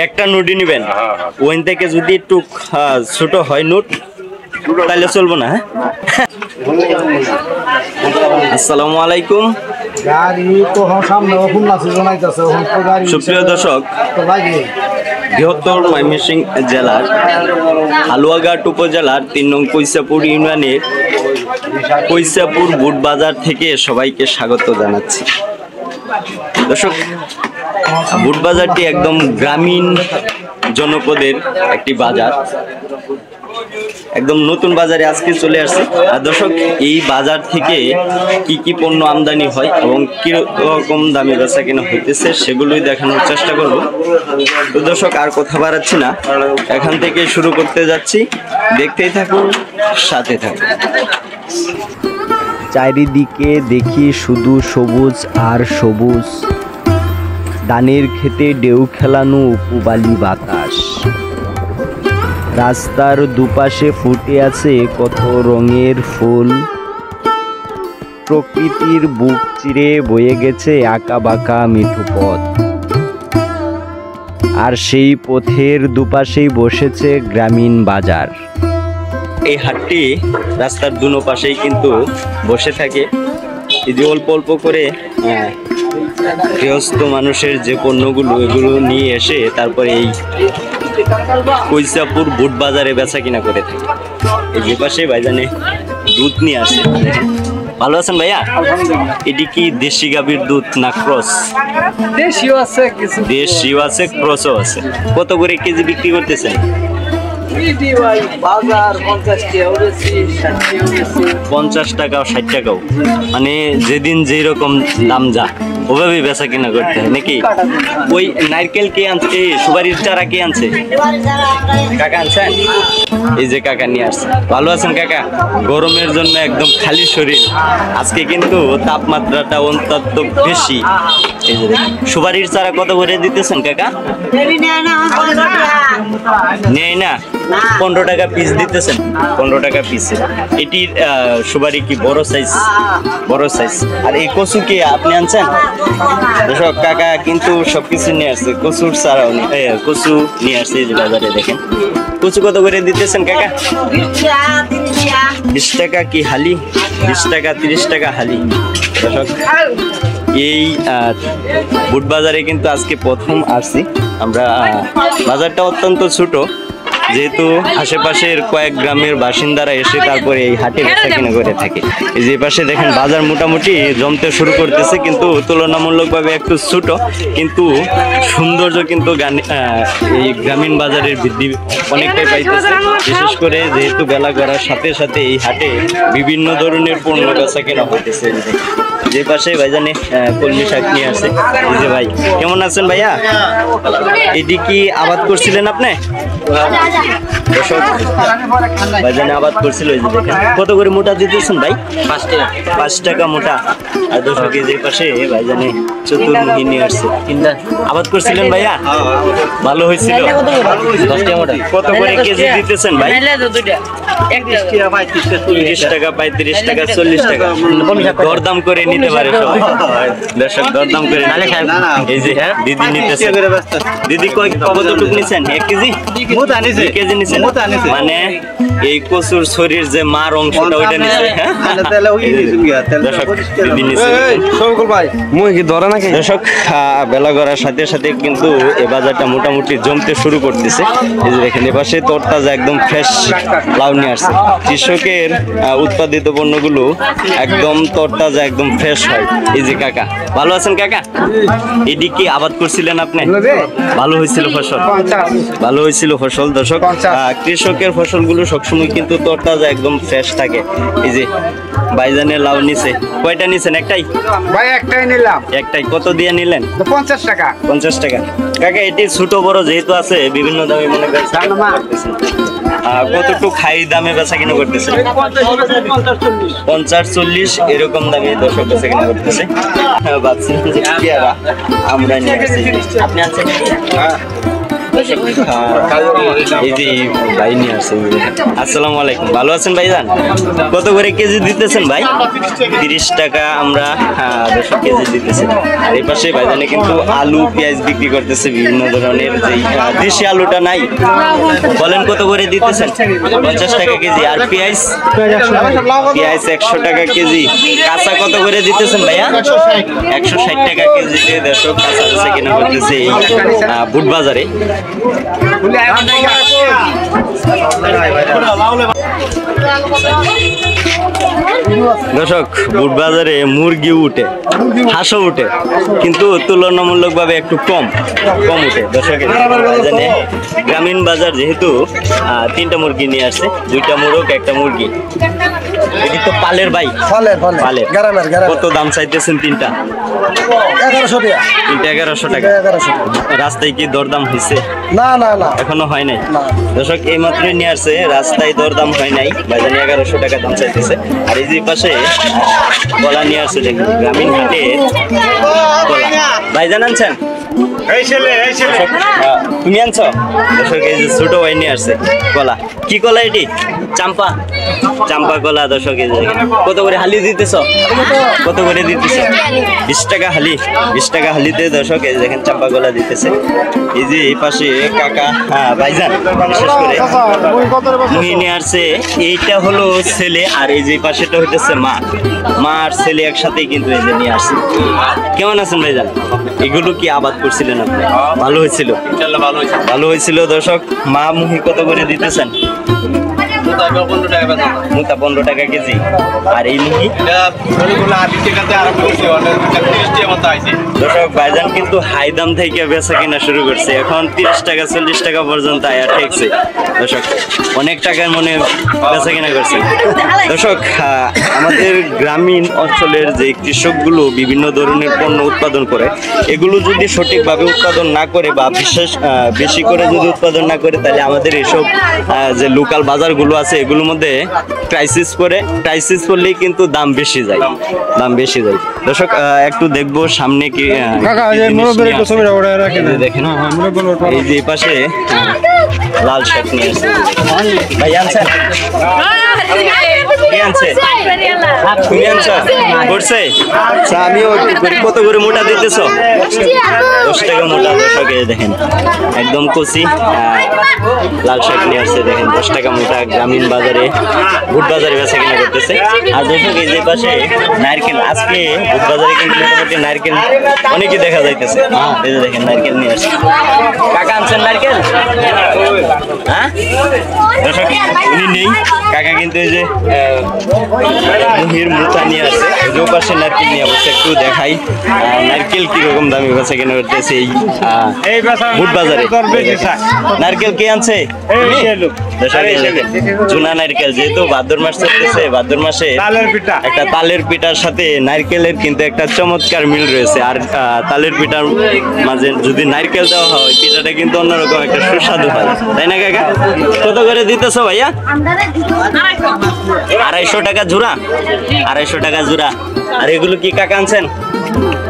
একটা নোটই নেবেন। ওইন থেকে যদি একটু ছোট হয় নোট তাহলে চলবো না। আসসালামু আলাইকুম। সুপ্রিয় দর্শক, বৃহত্তর ময়মনসিংহ জেলার হালুয়াঘাট উপজেলার ৩ নং কৈসাপুর ইউনিয়নের কৈসাপুর বুট বাজার থেকে সবাইকে স্বাগত জানাচ্ছি। দর্শক, বুট বাজারটি একদম গ্রামীণ জনপদের একটি বাজার, একদম নতুন বাজারে আজকে চলে আসছে। আর দর্শক, এই বাজার থেকে কি কি পণ্য আমদানি হয় এবং কিরকম দামে বেচা কেনা হইতেছে সেগুলোই দেখানোর চেষ্টা করব। তো দর্শক, আর কথা বাড়াচ্ছি না, এখান থেকে শুরু করতে যাচ্ছি। দেখতেই থাকুন, সাথে থাকুন। চারিদিকে দেখি শুধু সবুজ আর সবুজ, ধানের খেতে ঢেউ খেলানো উপবালি বাতাস। রাস্তার দুপাশে ফুটে আছে কত রঙের ফুল, প্রকৃতির বুক চিরে বয়ে গেছে আঁকা বাঁকা মিঠু পথ। আর সেই পথের দুপাশেই বসেছে গ্রামীণ বাজার। এই হাটটি রাস্তার দুনো পাশেই কিন্তু বসে থাকে। এই যে অল্প অল্প করে গৃহস্থ মানুষের যে পণ্যগুলো, এগুলো নিয়ে এসে তারপরে এই কৈসাপুর বুট বাজারে বেচা কিনা করে থাকে। এই যে পাশে ভাইজানে দুধ নিয়ে আসে। ভালো আছেন ভাইয়া? এটি কি দেশি গাভীর দুধ না ক্রস? দেশিও আছে, কিছু দেশিও আছে, ক্রসও আছে। কত করে কেজি বিক্রি করতেছেন? 50 টাকা 60 টাকাও, মানে যেদিন যেই রকম দাম যা ওভাবেই বেচা কিনা করতে হয় নাকি? ওই নারকেল কে আনছে? সুপারির চারা কে আনছে? কাকা আনছেন? এই যে কাকা নিয়ে আসছে। ভালো আছেন কাকা? গরমের জন্য একদম খালি শরীর। আজকে কিন্তু তাপমাত্রাটা অত্যন্ত বেশি। এই যে সুপারির চারা কত করে দিতেছেন কাকা? নেই না, 15 টাকা পিস দিতেছেন। 15 টাকা পিস। এটির সুপারি কি বড় সাইজ? বড় সাইজ। আর এই কচু কি আপনি আনছেন? দর্শক, কাকা কিন্তু সবকিছু নিয়ে আসছে। কচুর চারাও কচু নিয়ে আসছে। এই যে বাজারে দেখেন কচু কত করে দিতেছেন কাকা? 20 টাকা কি হালি? 20 টাকা 30 টাকা হালি। দর্শক, এই বুট বাজারে কিন্তু আজকে প্রথম আসছি আমরা। বাজারটা অত্যন্ত ছোট, যেহেতু আশেপাশের কয়েক গ্রামের বাসিন্দারা এসে তারপরে এই হাটে বেচা কিনা করে থাকে। এই যে পাশে দেখেন বাজার মোটামুটি জমতে শুরু করতেছে, কিন্তু তুলনামূলকভাবে একটু ছোট, কিন্তু সৌন্দর্য কিন্তু এই গ্রামীণ বাজারের বৃদ্ধি অনেকটাই পাইতেছে। বিশেষ করে যেহেতু বেলা করার সাথে সাথে এই হাটে বিভিন্ন ধরনের পণ্য বেচা কেনা হইতেছে। যে পাশে ভাইজানে কলমি শাক নিয়ে আসে। এই যে ভাই, কেমন আছেন ভাইয়া? এটি কি আবাদ করছিলেন আপনি? ভাইজানে আবাদ করছিল। এই যে দেখেন কত করে মোটা দিতেছেন ভাই? 5 টাকা মোটা। আর 200 কেজির পাশে ভাইজানে চতুর্মুখী নিয়ে আসছে। আবাদ করছিলেন ভাইয়া? ভালো হয়েছিল। কত করে কেজি দিতেছেন ভাই? 30 টাকা 35 টাকা 40 টাকা। দরদাম করে নিতে পারে সবাই। দর্শক, দরদাম করে। এই যে দিদি নিতেছে। দিদি কতটুকু নিছেন? 1 কেজি? 2 কেজি নিছেন? মানে এই কচুর শরীর যে মার অংশটা ওইটা নিছে। দর্শক, বেলা করার সাথে সাথে কিন্তু এই বাজারটা মোটামুটি জমতে শুরু করতেছে। এই যে দেখেন এপাশে তরতাজা একদম ফ্রেশ লাউ নিয়ে আসছে। কৃষকের উৎপাদিত পণ্যগুলো একদম তরতাজা, একদম ফ্রেশ হয়। এই যে কাকা, ভালো আছেন কাকা? এটি কি আবাদ করছিলেন আপনি? ভালো হয়েছিল ফসল? ভালো হয়েছিল ফসল। দর্শক, কৃষকের ফসলগুলো সবসময় কিন্তু তরতাজা, একদম ফ্রেশ থাকে। এই যে ভাইজানের লাউ নিছে। কয়টা নিছেন? একটাই ভাই? একটাই নিলাম। একটাই। কত দিয়ে নিলেন? 50 টাকা। 50 টাকা। কাকা, এটি ছোট বড় যেহেতু আছে বিভিন্ন দামে মনে করছেন, কতটুকু হাই দামে বেচা কিনা করতেছে? 50-40 এরকম দামে দর্শক বেচা কিনা করতেছে। আমরা নিয়ে আসছি। আপনি আছেন? এই যে ভাই নিয়ে আসছে। আসসালামু আলাইকুম, ভালো আছেন ভাইজান? কত করে কেজি দিতেছেন ভাই? 30 টাকা আমরা 200 কেজি দিতেছি। আর এই পাশে ভাইজানে কিন্তু আলু পেঁয়াজ বিক্রি করতেছে বিভিন্ন ধরনের। যেই দেশি আলুটা নাই, বলেন কত করে দিতেছেন? 50 টাকা কেজি। আর পেঁয়াজ 100 টাকা কেজি। কাঁচা কত করে দিতেছেন ভাইয়া? 160 টাকা কেজিতে দর্শক কাঁচা বেচা কেনা করতেছে এই বুট বাজারে। দর্শক, বুট বাজারে মুরগি উঠে, হাঁসও উঠে, কিন্তু তুলনামূলকভাবে একটু কম উঠে। দর্শক, জানে গ্রামীণ বাজার যেহেতু 3টা মুরগি নিয়ে আসছে, 2টা মোরগ, 1টা মুরগি। এটি তো পালের ভাই, পালের। কত দাম চাইতেছেন? 3টা 1100 টাকা। রাস্তায় কি দরদাম হয়েছে? না না না, এখনো হয় নাই। দর্শক, এই মাত্রই নিয়ে আসছে, রাস্তায় দরদাম হয় নাই। ভাইজান 1100 টাকা দাম চাইতেছে। আর এই যে পাশে কলা নিয়ে আসছে, দেখুন গ্রামীণ হাটে কলা। ভাইজান আনছেন? তুমি আনছো? দর্শক, এই যে ছোট ভাই নিয়ে আসছে কলা। কি কলা এটি? চাম্পা কলা। দর্শক, এই যে কত করে হালি দিতেছ? কত করে দিতেছ? 20 টাকা হালি। 20 টাকা হালিতে দর্শক, এই যে দেখেন চাম্পা কলা দিতেছে। এই যে এই পাশে কাকা, ভাইজান বিশেষ করে মুহি নিয়ে আসছে। এইটা হলো ছেলে, আর এই যে পাশেটা হইতেছে মা আর ছেলে একসাথেই কিন্তু এই যে নিয়ে আসছে। কেমন আছেন ভাইজান? এগুলো কি আবাদ করছিলেন আপনি? ভালো হয়েছিল? ভালো হয়েছিল। দর্শক, মা মুহি কত করে দিতেছেন? মুতা 15 টাকা কেজি। আর এই মুহি দর্শক, ভাইজান কিন্তু হাই দাম থেকে বেচা কিনা শুরু করছে। এখন 30 টাকা 40 টাকা পর্যন্ত আয়া ঠেকছে। দর্শক, অনেক টাকার মনে বেচা কিনা করছে। দর্শক, আমাদের গ্রামীণ অঞ্চলের যে কৃষকগুলো বিভিন্ন ধরনের পণ্য উৎপাদন করে, এগুলো যদি সঠিকভাবে উৎপাদন না করে বা বেশি করে যদি উৎপাদন না করে, তাহলে আমাদের এসব যে লোকাল বাজারগুলো আছে এগুলোর মধ্যে ক্রাইসিস করলেই কিন্তু দাম বেশি যায়। দর্শক, একটু দেখবো সামনে কি দেখেন। এই যে পাশে লাল শাক নিয়ে আসছে ভাই। আনছেন? কে আনছে? তুমি আনছো? করছে? আমিও কত করে মোটা দিতেছ? 10 টাকা মোটা। দর্শক, দেখেন একদম কচি লাল শাক নিয়ে আসছে, দেখেন 10 টাকা মোটা। গ্রামীণ বাজারে, বুট বাজারে বেচা কিনা করতেছে। আর দর্শক, এই যে পাশে নারকেল। আজকে বুট বাজারে কিন্তু মোটামুটি নারকেল অনেকই দেখা যাইতেছে। এই যে দেখেন নারকেল নিয়ে আসছে। কাকা আনছেন নারকেল? হ্যাঁ দর্শক, উনি নেই, কাকা কিন্তু এই যে মুহির মুথা নিয়ে আসছে। যে পাশে নারকেল নিয়ে বসে, একটু দেখাই নারকেল কিরকম দামি বেচা কিনা করতেছে এই বুট বাজারে। নারকেল কে আনছে? চুনা নারকেল। যেহেতু ভাদ্র মাস চলতেছে, ভাদ্র মাসে একটা তালের পিঠার সাথে নারকেলের কিন্তু একটা চমৎকার মিল রয়েছে। আর তালের পিঠার মাঝে যদি নারকেল দেওয়া হয়, পিঠাটা কিন্তু অন্যরকম একটা সুস্বাদু হয়, তাই না কাকা? কত করে দিতেছো ভাইয়া? 250 টাকা জোড়া। 250 টাকা জোড়া। আর এগুলো কি কাকা আনছেন?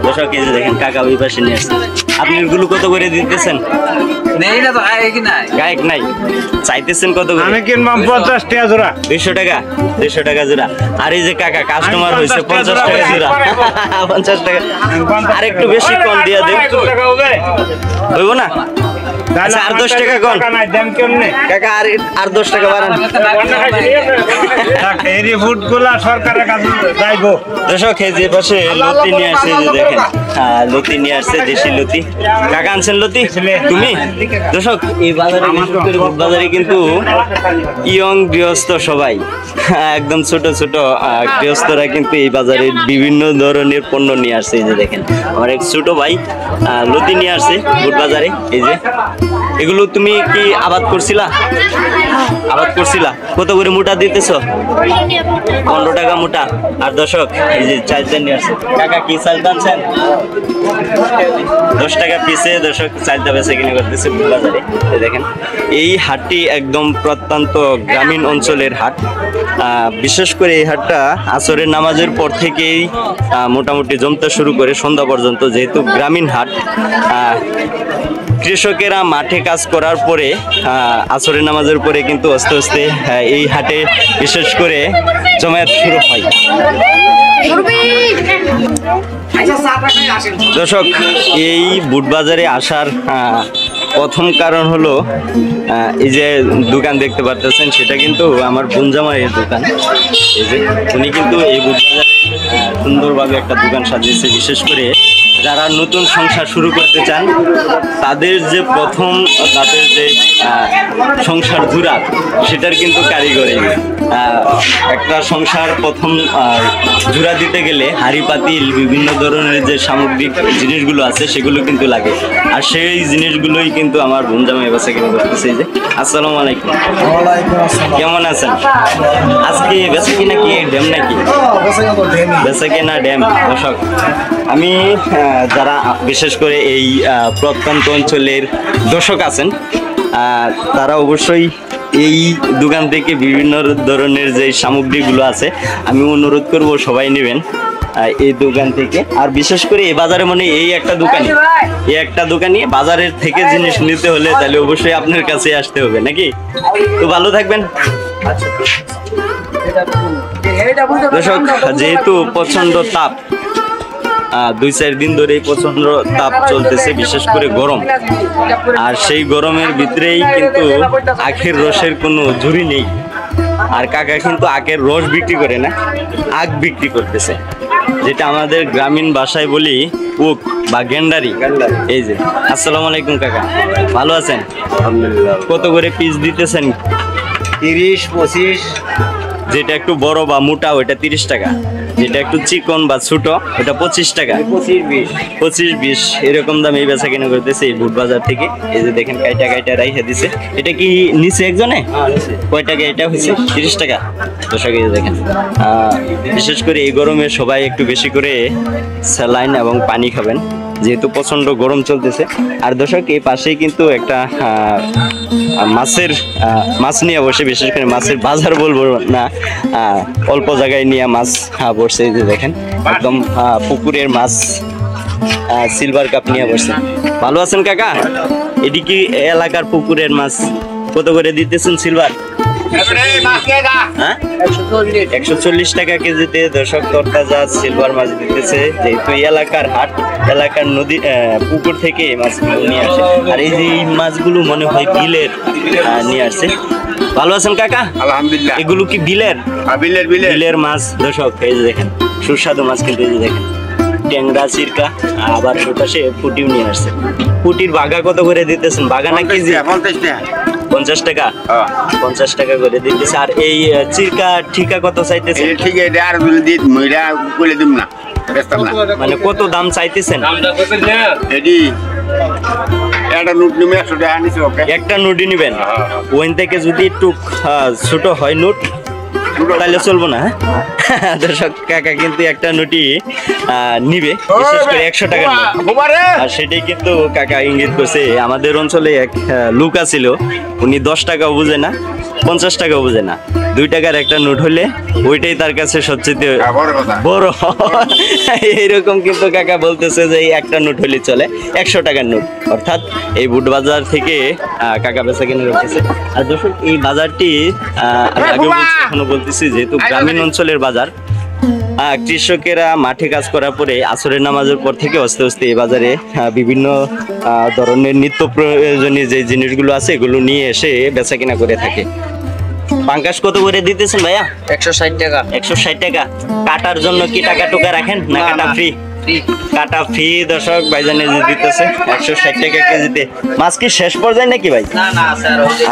দর্শক, এই যে দেখেন কাকা ওই পাশে নিয়ে আসছে। আপনি এগুলো কত করে দিতেছেন? গায়ক নাই, চাইতেছেন কত করে? আমি কিনবাম 50 টাকা জোড়া। 200 টাকা। 200 টাকা জোড়া। আর এই যে কাকা কাস্টমার হয়েছে 50 টাকা জোড়া। 50 টাকা। আর একটু বেশি কম দিয়ে দেব, হইব না? আচ্ছা, আর 10 টাকা কম কাকা। আর 10 টাকা বাড়ান। দর্শক, এই যে পাশে লতি নিয়ে আসছে, যে দেখেন লতি নিয়ে আসছে, দেশি লতি। কাকা আনছেন লতি? তুমি? দর্শক, এই বাজারে কিন্তু ইয়ং গৃহস্থ সবাই, একদম ছোট ছোট গৃহস্থরা কিন্তু এই বাজারে বিভিন্ন ধরনের পণ্য নিয়ে আসছে। এই যে দেখেন আমার এক ছোট ভাই লতি নিয়ে আসছে বুট বাজারে। এই যে এগুলো তুমি কি আবাদ করছিলা? কত করে মোটা দিতেছ? 15 টাকা মোটা। আর দর্শক, এই যে চালটা নিয়ে আসছে। কাকা কি চাল আনছেন? 10 টাকা পিসে। দর্শক, চালটা বেচা কিনে করতেছে বুট বাজারে। দেখেন এই হাটটি একদম প্রত্যন্ত গ্রামীণ অঞ্চলের হাট। বিশেষ করে এই হাটটা আসরের নামাজের পর থেকেই মোটামুটি জমতে শুরু করে সন্ধ্যা পর্যন্ত। যেহেতু গ্রামীণ হাট, কৃষকেরা মাঠে কাজ করার পরে আসরের নামাজের পরে কিন্তু আস্তে আস্তে এই হাটে বিশেষ করে জমায়েত শুরু হয়। দর্শক, এই বুট বাজারে আসার প্রথম কারণ হলো এই যে দোকান দেখতে পারতেছেন, সেটা কিন্তু আমার বোনজামাইয়ের দোকান। এই যে উনি কিন্তু এই বুট বাজারে সুন্দরভাবে একটা দোকান সাজিয়েছে। বিশেষ করে যারা নতুন সংসার শুরু করতে চান তাদের যে প্রথম তাদের যে সংসার জুড়া, সেটার কিন্তু কারিগরি। একটা সংসার প্রথম জুড়া দিতে গেলে হাঁড়ি পাতিল বিভিন্ন ধরনের যে সামগ্রিক জিনিসগুলো আছে সেগুলো কিন্তু লাগে, আর সেই জিনিসগুলোই কিন্তু আমার বোনজামাই বেচা কিনা করতেছে। যে আসসালামু আলাইকুম, কেমন আছেন? আজকে বেচা কিনা কি ড্যাম নাকি? বেচা কিনা ড্যাম। দর্শক, আমি যারা বিশেষ করে এই প্রত্যন্ত অঞ্চলের দর্শক আছেন তারা অবশ্যই এই দোকান থেকে বিভিন্ন ধরনের যে সামগ্রীগুলো আছে আমি অনুরোধ করব সবাই নেবেন এই দোকান থেকে। আর বিশেষ করে এই বাজারে মানে এই একটা দোকানে বাজারের থেকে জিনিস নিতে হলে তাহলে অবশ্যই আপনার কাছে আসতে হবে নাকি? তো ভালো থাকবেন। দর্শক, যেহেতু প্রচন্ড তাপ, 2-4 দিন ধরে প্রচন্ড তাপ চলতেছে, বিশেষ করে গরম, আর সেই গরমের ভিতরেই কিন্তু আখের রসের কোনো ঝুড়ি নেই। আর কাকা কিন্তু আখের রস বিক্রি করে না, আখ বিক্রি করতেছে, যেটা আমাদের গ্রামীণ ভাষায় বলি উক বা গেন্ডারি। এই যে আসসালামু আলাইকুম কাকা, ভালো আছেন? আলহামদুলিল্লাহ। কত করে পিস দিতেছেন? 30-25। যেটা একটু বড় বা মোটা ওইটা 30 টাকা, যেটা একটু চিকন বা ছোট ওটা 25 টাকা। 25-20 এরকম দামে বেচা কিনা করতেছে এই বুট বাজার থেকে। এই যে দেখেন কাইটা রাইখা দিছে। এটা কি নিচে একজনে? কয় টাকা এটা হয়েছে? 30 টাকা। দর্শক, এই যে দেখেন, বিশেষ করে এই গরমে সবাই একটু বেশি করে স্যালাইন এবং পানি খাবেন, যেহেতু প্রচন্ড গরম চলতেছে। আর দর্শক, এই পাশেই কিন্তু একটা মাছ নিয়ে বসে, বিশেষ করে মাছের বাজার বলবো না, অল্প জায়গায় নিয়ে মাছ বসছে। এই যে দেখেন একদম পুকুরের মাছ, সিলভার কাপ নিয়ে বসছে। ভালো আছেন কাকা? এটি কি এলাকার পুকুরের মাছ? কত করে দিতেছেন সিলভার? 140 টাকা কেজিতে। দর্শক, তরতাজা সিলভার মাছ দিতেছে, যেহেতু এলাকার হাট, এলাকার নদী পুকুর থেকে মাছগুলো নিয়ে আসে। আর এই যে এই মাছগুলো মনে হয় বিলের নিয়ে আসছে। ভালো আছেন কাকা? আলহামদুলিল্লাহ। এগুলো কি বিলের? বিলের মাছ। দর্শক, এই যে দেখেন সুস্বাদু মাছ, কিন্তু এই যে দেখেন ট্যাংরা, চিরকা, আবার ওপাশে পুটিও নিয়ে আসছে। পুটির বাঘা কত করে দিতেছেন? বাঘা না কেজি? 50 টাকা। 50 টাকা করে দিতেছে। আর এই চিরকা ঠিকা কত চাইতেছে? মানে কত দাম চাইতেছেন? একটা নোটই নিবেন? ওইন থেকে যদি একটু ছোট হয় নোট তাহলে চলবো না। দর্শক, কাকা কিন্তু একটা নোটই নিবে, বিশেষ করে 100 টাকা। আর সেটাই কিন্তু কাকা ইঙ্গিত করছে। আমাদের অঞ্চলে এক লোক আছিল, উনি 10 টাকাও বুঝে না, 50 টাকাও বুঝে না। 2 টাকার একটা নোট হলে ওইটাই তার কাছে সবচেয়ে বড়। এইরকম কিন্তু কাকা বলতেছে যে একটা নোট হলে চলে, 100 টাকার নোট। অর্থাৎ এই বুট বাজার থেকে কাকা বেচা কিনে রেখেছে। আর দর্শক, এই বাজারটি এখনো বলতেছি, যেহেতু গ্রামীণ অঞ্চলের বাজার, কৃষকেরা মাঠে কাজ করার পরে আসরের নামাজের পর থেকে আস্তে আস্তে এই বাজারে বিভিন্ন ধরনের নিত্য প্রয়োজনীয় যে জিনিসগুলো আছে এগুলো নিয়ে এসে বেচা কিনা করে থাকে। পাঙ্কাশ কত করে দিতেছেন ভাইয়া? 160 টাকা। 160 টাকা। কাটার জন্য কি টাকা টুকা রাখেন না কাটা ফ্রি? কাটা ফ্রি। দর্শক, ভাইজানে দিতেছে 160 টাকা কেজিতে। মাছ কি শেষ পর্যায়ে নাকি ভাই? না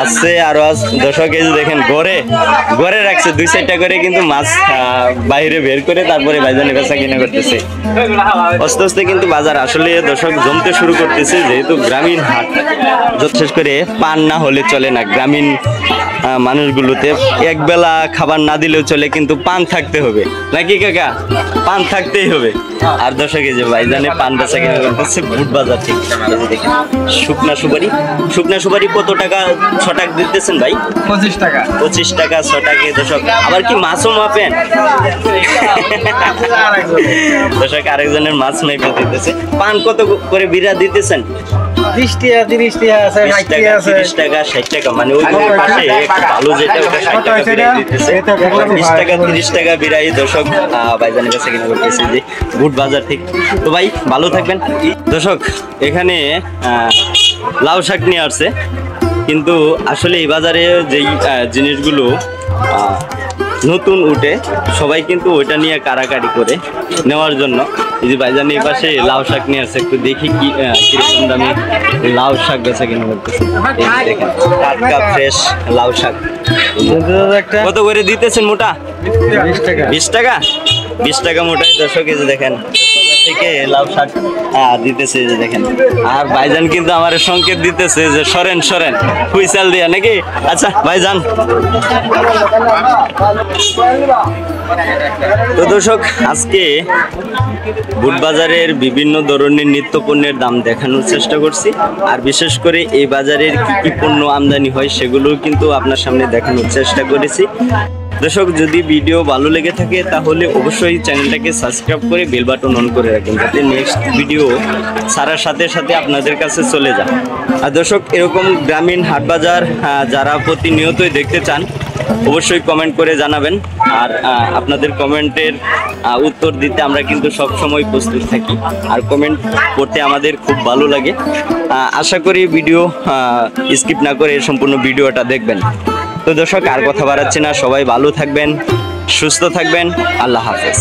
আছে আরো আছে। দর্শক, এই যে দেখেন ঘরে রাখছে 2-4টা করে, কিন্তু মাছ বাইরে বের করে তারপরে ভাইজানে বেচা কিনা করতেছে। আস্তে আস্তে কিন্তু বাজার আসলে দর্শক জমতে শুরু করতেছে, যেহেতু গ্রামীণ হাট। বিশেষ করে পান না হলে চলে না গ্রামীণ মানুষগুলোতে। একবেলা খাবার না দিলেও চলে, কিন্তু পান থাকতে হবে নাকি কাকা? পান থাকতেই হবে। আর দর্শক, এই যে ভাইজানে পান বেচা কিনা করতেছে বুট বাজার থেকে। শুকনা সুপারি কত টাকা? 6 টাকা দিতেছেন ভাই? 25 টাকা। 25 টাকা 6 টাকা। দর্শক, আবার কি মাছও মাপেন? দর্শক, আরেকজনের মাছ মেপে দিতেছে। পান কত করে বিড়া দিতেছেন? 20 টাকা 30 টাকা আছে 20 60 টাকা টাকা আছে 30 টাকা 60 টাকা মানে ওই পাশে ভালো যেটা ওটা 60 টাকা বিরাই দিতেছে 20 টাকা 30 টাকা বিরাই দর্শক ভাইজানের কাছে কিনা করতেছি যে বুট বাজার থেকে। তো ভাই ভালো থাকবেন। দর্শক এখানে লাউ শাক নিয়ে আসছে, কিন্তু আসলে এই বাজারে যেই জিনিসগুলো নতুন উঠে সবাই কিন্তু ওইটা নিয়ে কারাকারি করে নেওয়ার জন্য এই যে ভাইজান এই পাশে লাউ শাক নিয়ে আসছে, একটু দেখি কি কিরকম দামে লাউ শাক বেচা কিনা করতেছে। এই যে দেখেন টাটকা ফ্রেশ লাউ শাক একটা কত করে দিতেছেন মোটা? 20 টাকা 20 টাকা 20 টাকা মোটাই দর্শক এই যে দেখেন থেকে লাউ শাক দিতেছে যে দেখেন। আর ভাইজান কিন্তু আমার সংকেত দিতেছে যে সরেন সরেন হুইসেল দিয়া নাকি। আচ্ছা ভাইজান। তো দর্শক আজকে বুটবাজারের বিভিন্ন ধরনের নিত্য পণ্যের দাম দেখানোর চেষ্টা করছি, আর বিশেষ করে এই বাজারের কি কি পণ্য আমদানি হয় সেগুলো কিন্তু আপনার সামনে দেখানোর চেষ্টা করেছি। দর্শক যদি ভিডিও ভালো লেগে থাকে তাহলে অবশ্যই চ্যানেলটাকে সাবস্ক্রাইব করে বেল বাটন অন করে রাখুন, যাতে নেক্সট ভিডিও ছাড়ার সাথে সাথে আপনাদের কাছে চলে যায়। আর দর্শক এরকম গ্রামীণ হাটবাজার যারা প্রতিনিয়তই দেখতে চান অবশ্যই কমেন্ট করে জানাবেন, আর আপনাদের কমেন্টের উত্তর দিতে আমরা কিন্তু সব সময় প্রস্তুত থাকি, আর কমেন্ট করতে আমাদের খুব ভালো লাগে। আশা করি ভিডিও স্কিপ না করে সম্পূর্ণ ভিডিওটা দেখবেন। তো দর্শক আর কথা বাড়াচ্ছি না, সবাই ভালো থাকবেন, সুস্থ থাকবেন, আল্লাহ হাফেজ।